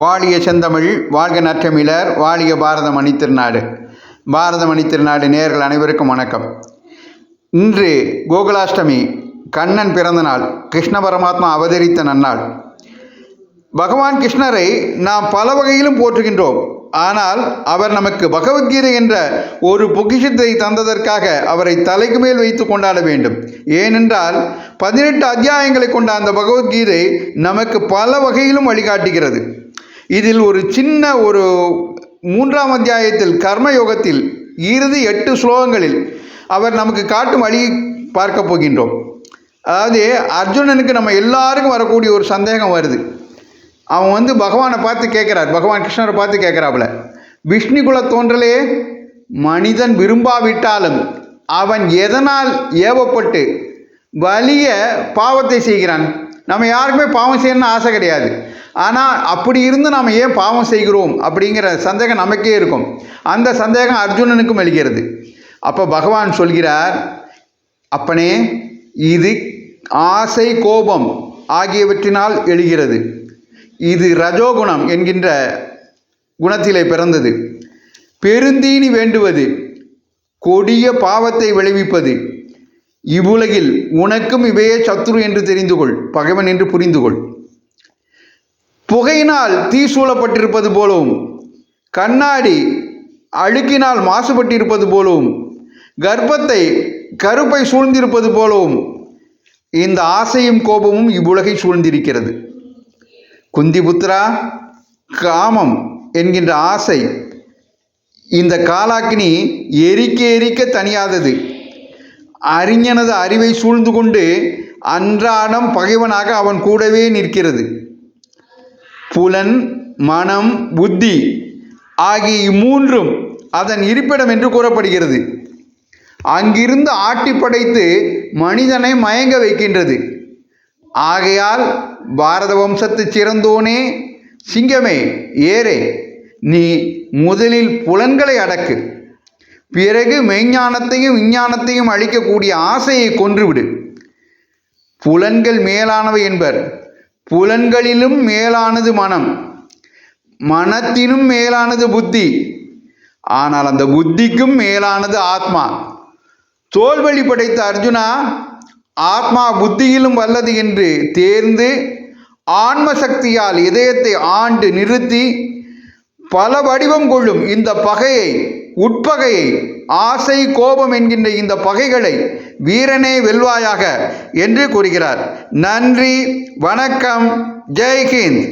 வாழிய செந்தமிழ் வாழ்க நற்றமிழர் வாழிய பாரத மணித்திருநாடு. பாரத மணித்திருநாடு நேயர்கள் அனைவருக்கும் வணக்கம். இன்று கோகுலாஷ்டமி, கண்ணன் பிறந்த நாள், கிருஷ்ண பரமாத்மா அவதரித்த நன்னாள். பகவான் கிருஷ்ணரை நாம் பல வகையிலும் போற்றுகின்றோம். ஆனால் அவர் நமக்கு பகவத்கீதை என்ற ஒரு பொக்கிஷத்தை தந்ததற்காக அவரை தலைக்கு மேல் வைத்து கொண்டாட வேண்டும். ஏனென்றால் 18 அத்தியாயங்களை கொண்ட அந்த பகவத்கீதை நமக்கு பல வகையிலும் வழிகாட்டுகிறது. இதில் ஒரு சின்ன 3ஆம் அத்தியாயத்தில் கர்மயோகத்தில் இறுதி 8 ஸ்லோகங்களில் அவர் நமக்கு காட்டும் வழி பார்க்க போகின்றோம். அதாவது அர்ஜுனனுக்கு நம்ம எல்லாருக்கும் வரக்கூடிய ஒரு சந்தேகம் வருது. அவன் பகவானை பார்த்து கேட்குறார், பகவான் கிருஷ்ணரை பார்த்து கேட்குறாப்புல, விஷ்ணு குல தோன்றலே மனிதன் விரும்பாவிட்டாலும் அவன் எதனால் ஏவப்பட்டு வலிய பாவத்தை செய்கிறான்? நம்ம யாருக்குமே பாவம் செய்யணும்னு ஆசை கிடையாது. ஆனால் அப்படி இருந்து நாம் ஏன் பாவம் செய்கிறோம் அப்படிங்கிற சந்தேகம் நமக்கே இருக்கும். அந்த சந்தேகம் அர்ஜுனனுக்கும் எழுகிறது. அப்போ பகவான் சொல்கிறார், அப்பனே, இது ஆசை கோபம் ஆகியவற்றினால் எழுகிறது. இது ரஜோகுணம் என்கின்ற குணத்திலே பிறந்தது. பெருந்தீனி வேண்டுவது, கொடிய பாவத்தை விளைவிப்பது. இவ்வுலகில் உனக்கும் இவையே சத்துரு என்று தெரிந்து கொள், பகைவன் என்று புரிந்து கொள். புகையினால் தீ சூழப்பட்டிருப்பது போலவும், கண்ணாடி அழுக்கினால் மாசுபட்டிருப்பது போலவும், கர்ப்பத்தை கருப்பை சூழ்ந்திருப்பது போலவும் இந்த ஆசையும் கோபமும் இவ்வுலகை சூழ்ந்திருக்கிறது. குந்திபுத்திரா, காமம் என்கின்ற ஆசை இந்த காலாக்கினி எரிக்க எரிக்க தனியாதது. அறிஞனது அறிவை சூழ்ந்து கொண்டு அன்றாடம் பகைவனாக அவன் கூடவே நிற்கிறது. புலன், மனம், புத்தி ஆகிய இம்மூன்றும் அதன் இருப்பிடம் என்று கூறப்படுகிறது. அங்கிருந்து ஆட்டி படைத்து மனிதனை மயங்க வைக்கின்றது. ஆகையால் பாரத வம்சத்து சிறந்தோனே, சிங்கமே, ஏரே, நீ முதலில் புலன்களை அடக்கு. பிறகு மெய்ஞானத்தையும் விஞ்ஞானத்தையும் அளிக்கக்கூடிய ஆசையை கொன்றுவிடு. புலன்கள் மேலானவை என்பர். புலன்களிலும் மேலானது மனம், மனத்தினும் மேலானது புத்தி. ஆனால் அந்த புத்திக்கும் மேலானது ஆத்மா. தோல்வழி படைத்த அர்ஜுனா, ஆத்மா புத்தியிலும் வல்லது என்று தேர்ந்து ஆன்ம சக்தியால் இதயத்தை ஆண்டு நிறுத்தி பல வடிவம் கொள்ளும் இந்த பகையை, உட்பகையை, ஆசை கோபம் என்கின்ற இந்த பகைகளை வீரனே வெல்வாயாக என்று கூறுகிறார். நன்றி, வணக்கம், ஜெய் ஹிந்த்.